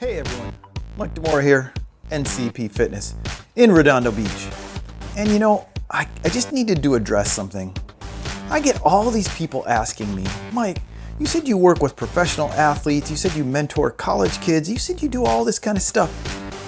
Hey everyone, Mike DeMora here, NCEP Fitness in Redondo Beach. And you know, I just needed to address something. I get all these people asking me, Mike, you said you work with professional athletes, you said you mentor college kids, you said you do all this kind of stuff,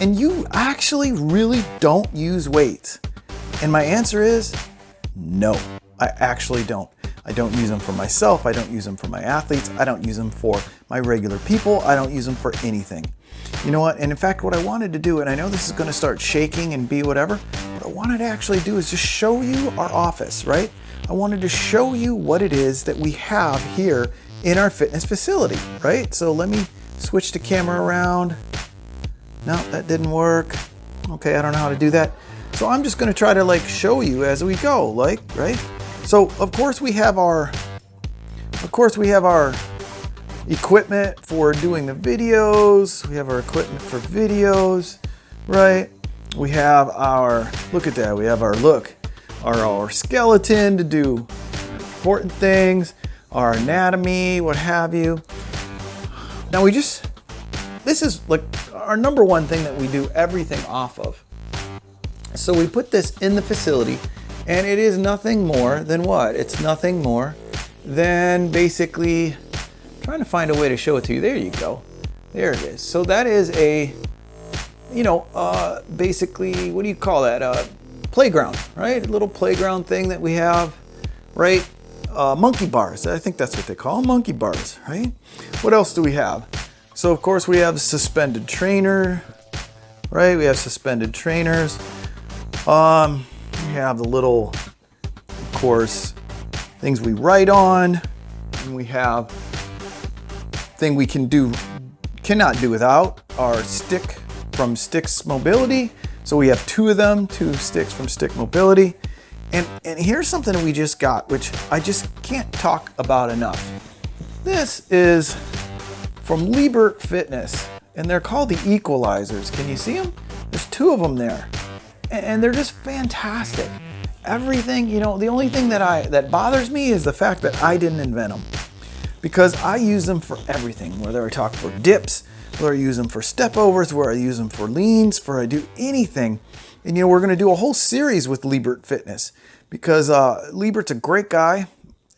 and you actually really don't use weights. And my answer is, no, I actually don't. I don't use them for myself, I don't use them for my athletes, I don't use them for my regular people, I don't use them for anything. You know what, and in fact what I wanted to do, and I know this is going to start shaking and be whatever, what I wanted to actually do is just show you our office, right? I wanted to show you what it is that we have here in our fitness facility, right? So let me switch the camera around. No, that didn't work. Okay, I don't know how to do that. So I'm just going to try to like show you as we go, like, right? So of course we have our equipment for doing the videos. We have our equipment for videos, right? We have our, look at that, we have our skeleton to do important things, our anatomy, what have you. Now this is like our number one thing that we do everything off of. So we put this in the facility, and it is nothing more than what? It's nothing more than basically, trying to find a way to show it to you. There you go. There it is. So that is a, basically, what do you call that? Playground, right? A little playground thing that we have, right? Monkey bars. I think that's what they call them, monkey bars, right? What else do we have? So of course we have a suspended trainer, right? We have suspended trainers. We have the little, of course, things we write on, and we have thing we cannot do without our stick from Sticks Mobility. So we have two of them, two sticks from Stick Mobility. And here's something that we just got, which I just can't talk about enough. This is from Liebert Fitness, and they're called the Equalizers. Can you see them? There's two of them there, and they're just fantastic. Everything, the only thing that bothers me is the fact that I didn't invent them, because I use them for everything, whether I talk for dips, whether I use them for step overs, whether I use them for leans, for I do anything. And we're going to do a whole series with Liebert Fitness, because Liebert's a great guy,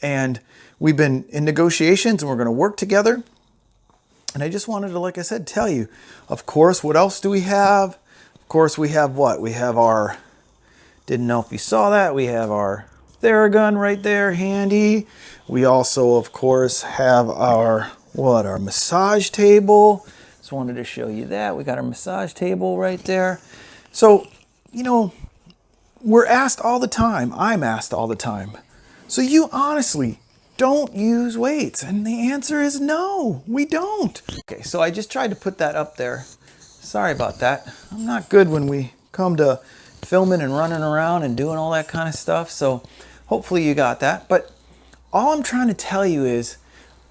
and we've been in negotiations, and we're going to work together. And I just wanted to, like I said, tell you, of course, what else do we have? Of course, we have what? We have our, didn't know if you saw that, we have our Theragun right there, handy. We also, of course, have our massage table. Just wanted to show you that. We got our massage table right there. So, we're asked all the time, I'm asked all the time, so you honestly don't use weights? And the answer is no, we don't. Okay, so I just tried to put that up there. Sorry about that. I'm not good when we come to filming and running around and doing all that kind of stuff, so hopefully you got that. But all I'm trying to tell you is,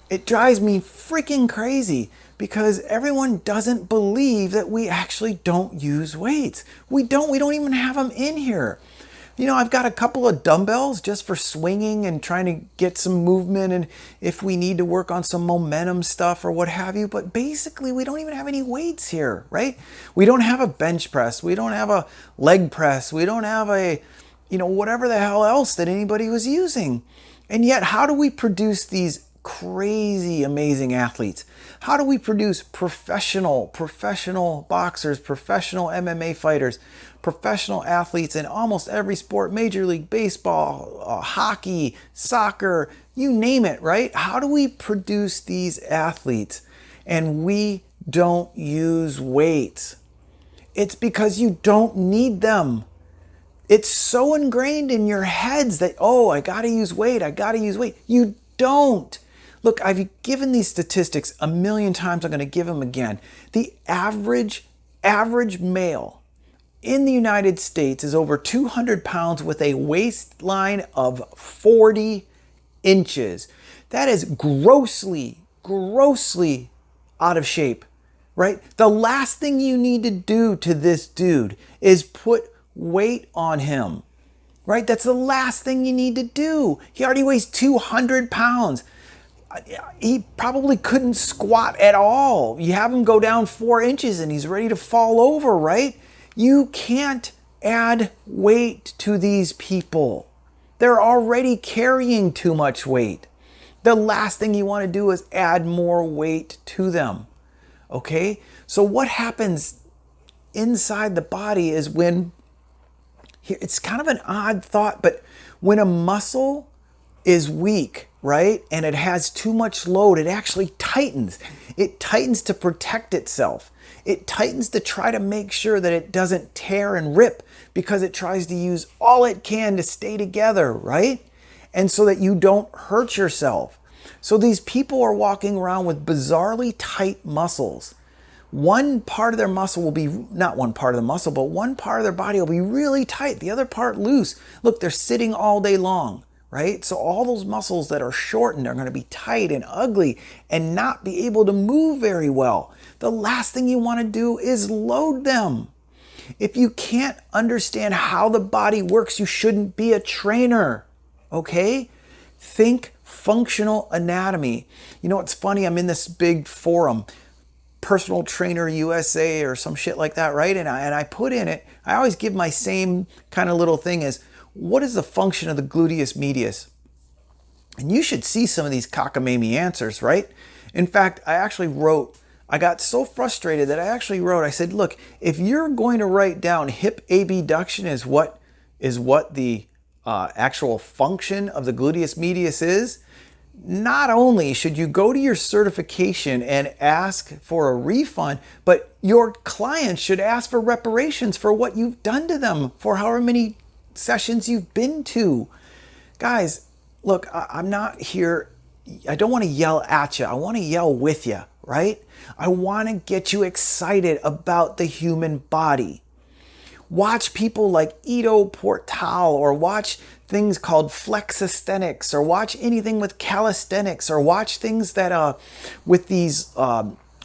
it drives me freaking crazy because everyone doesn't believe that we actually don't use weights. We don't even have them in here. I've got a couple of dumbbells just for swinging and trying to get some movement, and if we need to work on some momentum stuff or what have you, but basically we don't even have any weights here, right? We don't have a bench press, we don't have a leg press, we don't have a, whatever the hell else that anybody was using. And yet, how do we produce these crazy, amazing athletes? How do we produce professional boxers, professional MMA fighters, professional athletes in almost every sport, Major League Baseball, hockey, soccer, you name it, right? How do we produce these athletes and we don't use weights? It's because you don't need them. It's so ingrained in your heads that, oh, I gotta use weight, I gotta use weight. You don't. Look, I've given these statistics a million times, I'm gonna give them again. The average male in the United States is over 200 pounds with a waistline of 40 inches. That is grossly out of shape, right? The last thing you need to do to this dude is put weight on him, right? That's the last thing you need to do. He already weighs 200 pounds. he probably couldn't squat at all. You have him go down 4 inches and he's ready to fall over, right? You can't add weight to these people. They're already carrying too much weight. The last thing you want to do is add more weight to them. Okay? So what happens inside the body is when, it's kind of an odd thought, but when a muscle is weak, right, and it has too much load, it actually tightens. It tightens to protect itself. It tightens to try to make sure that it doesn't tear and rip, because it tries to use all it can to stay together, right? And so that you don't hurt yourself. So these people are walking around with bizarrely tight muscles. One part of their muscle will be, not one part of the muscle, but one part of their body will be really tight, the other part loose. Look, they're sitting all day long, right? So all those muscles that are shortened are going to be tight and ugly and not be able to move very well. The last thing you want to do is load them. If you can't understand how the body works, you shouldn't be a trainer, okay? Think functional anatomy. You know, it's funny, I'm in this big forum, Personal Trainer USA or some shit like that, right? And I put in it, I always give my same kind of little thing as, what is the function of the gluteus medius? And you should see some of these cockamamie answers, right? In fact, I got so frustrated that I said, look, if you're going to write down hip abduction is what the actual function of the gluteus medius is, not only should you go to your certification and ask for a refund, but your clients should ask for reparations for what you've done to them for however many sessions you've been to. Guys, look, I'm not here, I don't want to yell at you. I want to yell with you, right? I want to get you excited about the human body. Watch people like Ido Portal, or watch things called flexisthenics, or watch anything with calisthenics, or watch things that with these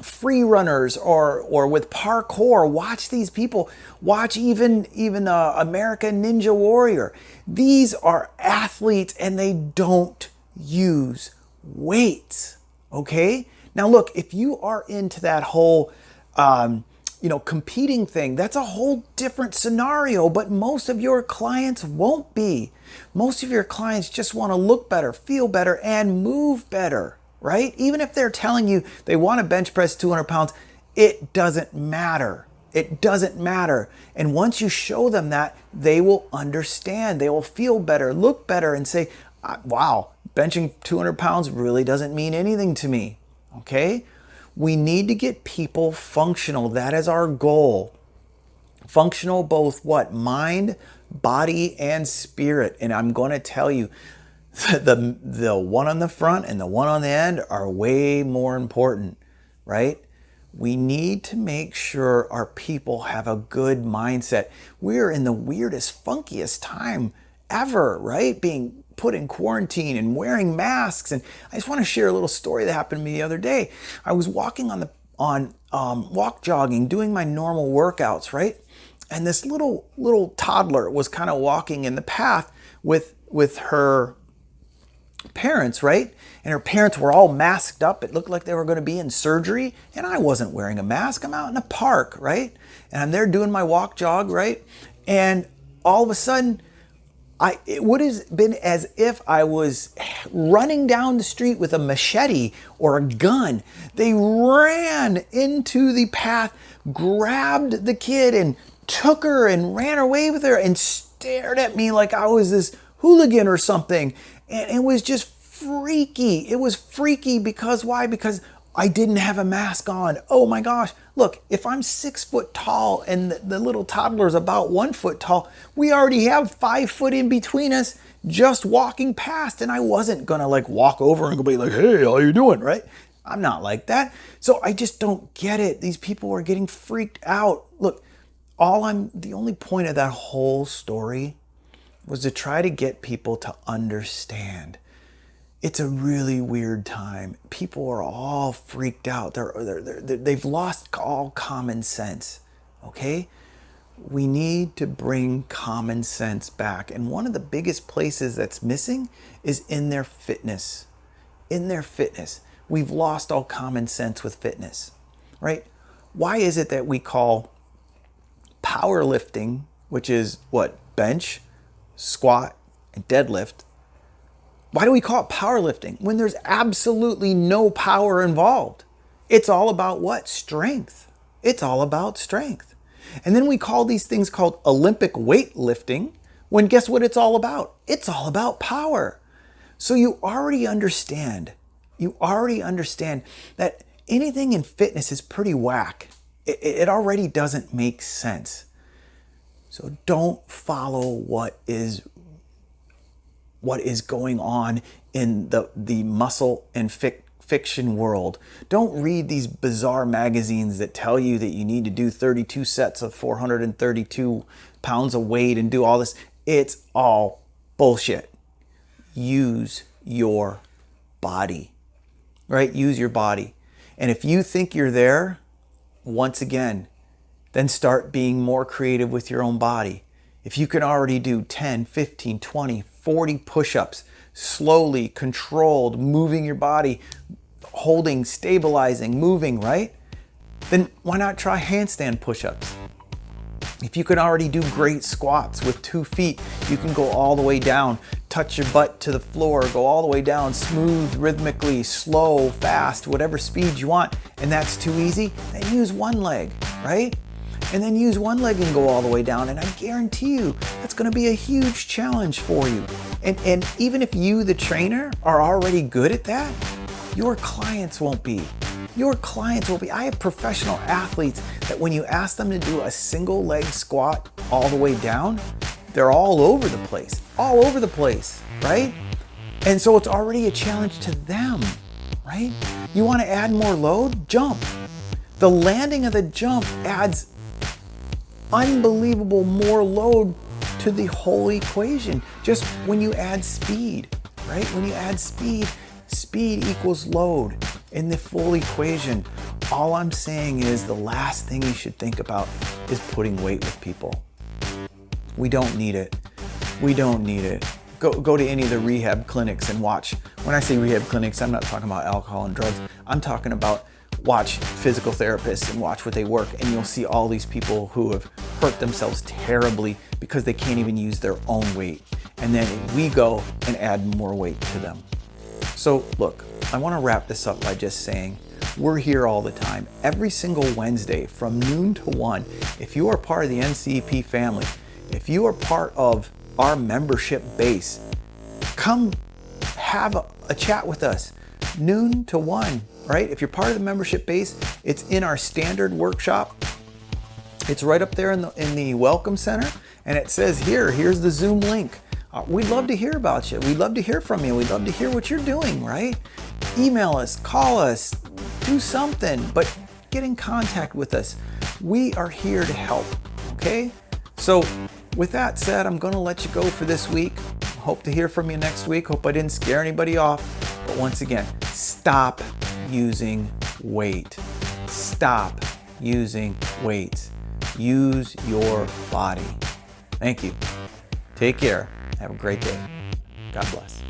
free runners or with parkour. Watch these people. Watch even American Ninja Warrior. These are athletes and they don't use weights. Okay? Now look, if you are into that whole competing thing, that's a whole different scenario, but most of your clients won't be. Most of your clients just want to look better, feel better, and move better, right? Even if they're telling you they want to bench press 200 pounds, it doesn't matter. It doesn't matter. And once you show them that, they will understand. They will feel better, look better, and say, wow, benching 200 pounds really doesn't mean anything to me, okay? We need to get people functional. That is our goal. Functional both what? Mind, body, and spirit. And I'm going to tell you, the one on the front and the one on the end are way more important, right? We need to make sure our people have a good mindset. We're in the weirdest, funkiest time ever, right? Being put in quarantine and wearing masks. And I just want to share a little story that happened to me the other day. I was walking walk jogging, doing my normal workouts, right? And this little toddler was kind of walking in the path with her parents, right? And her parents were all masked up. It looked like they were going to be in surgery. And I wasn't wearing a mask. I'm out in a park, right? And I'm there doing my walk jog, right? And all of a sudden, it would have been as if I was running down the street with a machete or a gun. They ran into the path, grabbed the kid and took her and ran away with her and stared at me like I was this hooligan or something. And it was just freaky. It was freaky because why? Because I didn't have a mask on. Oh my gosh. Look, if I'm 6 foot tall and the little toddler's about 1 foot tall, we already have 5 foot in between us just walking past. And I wasn't going to like walk over and be like, hey, how you doing? Right? I'm not like that. So I just don't get it. These people are getting freaked out. Look, the only point of that whole story was to try to get people to understand. It's a really weird time. People are all freaked out. They've lost all common sense, okay? We need to bring common sense back. And one of the biggest places that's missing is in their fitness. in their fitness. We've lost all common sense with fitness, right? Why is it that we call powerlifting, which is what? Bench, squat, and deadlift. Why do we call it powerlifting when there's absolutely no power involved? It's all about what? Strength. It's all about strength. And then we call these things called Olympic weightlifting when guess what it's all about? It's all about power. So you already understand that anything in fitness is pretty whack. It already doesn't make sense. So don't follow what is going on in the muscle and fiction world. Don't read these bizarre magazines that tell you that you need to do 32 sets of 432 pounds of weight and do all this. It's all bullshit. Use your body, right? Use your body. And if you think you're there, once again, then start being more creative with your own body. If you can already do 10, 15, 20, 40 push-ups, slowly, controlled, moving your body, holding, stabilizing, moving, right? Then why not try handstand push-ups? If you can already do great squats with 2 feet, you can go all the way down, touch your butt to the floor, go all the way down, smooth, rhythmically, slow, fast, whatever speed you want, and that's too easy, then use one leg, right? And then use one leg and go all the way down, and I guarantee you that's going to be a huge challenge for you. And even if you, the trainer, are already good at that, your clients won't be. Your clients will be. I have professional athletes that when you ask them to do a single leg squat all the way down, they're all over the place, right? And so it's already a challenge to them, right? You want to add more load? Jump. The landing of the jump adds unbelievable more load to the whole equation. Just when you add speed, right? When you add speed equals load in the full equation. All I'm saying is the last thing you should think about is putting weight with people. We don't need it. We don't need it. Go to any of the rehab clinics and watch. When I say rehab clinics, I'm not talking about alcohol and drugs. I'm talking about watch physical therapists and watch what they work, and you'll see all these people who have hurt themselves terribly because they can't even use their own weight. And then we go and add more weight to them. So look, I want to wrap this up by just saying we're here all the time, every single Wednesday from noon to 1. If you are part of the NCEP family, if you are part of our membership base, come have a chat with us, noon to 1, right? If you're part of the membership base, it's in our standard workshop. It's right up there in the welcome center, and it says here's the Zoom link. We'd love to hear about you. We'd love to hear from you. We'd love to hear what you're doing, right? Email us, call us, do something, but get in contact with us. We are here to help, okay? So with that said, I'm gonna let you go for this week. Hope to hear from you next week. Hope I didn't scare anybody off. But once again, stop using weight. Stop using weights. Use your body. Thank you. Take care. Have a great day. God bless.